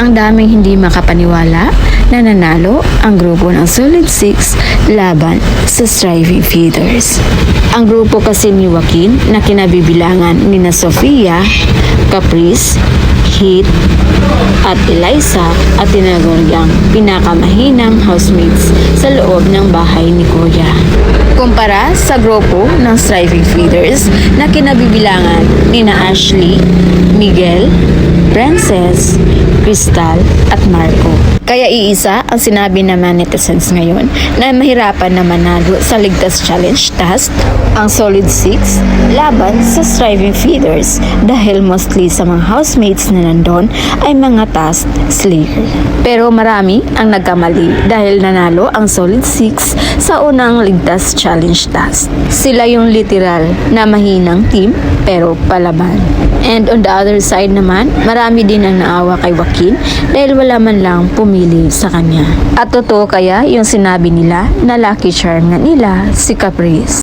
Ang daming hindi makapaniwala na nanalo ang grupo ng Solid 6 laban sa Striving Feeders. Ang grupo kasi ni Joaquin na kinabibilangan ni na Sofia, Caprice, Heat, at Eliza at tinaguriang pinakamahinang housemates sa loob ng bahay ni Kuya. Kumpara sa grupo ng Striving Feeders na kinabibilangan ni na Ashley, Miguel, Princess, Crystal at Marco. Kaya iisa ang sinabi naman netizens ngayon na mahirapan na manalo sa Ligtas Challenge task ang Solid 6 laban sa Striving Feeders dahil mostly sa mga housemates na nandun ay mga task slayer. Pero marami ang nagkamali dahil nanalo ang Solid 6 sa unang Ligtas Challenge task. Sila yung literal na mahinang team pero palaban. And on the other side naman, marami din ang naawa kay Joaquin dahil wala man lang pumili sa kanya. At totoo kaya yung sinabi nila na lucky charm nga nila si Caprice.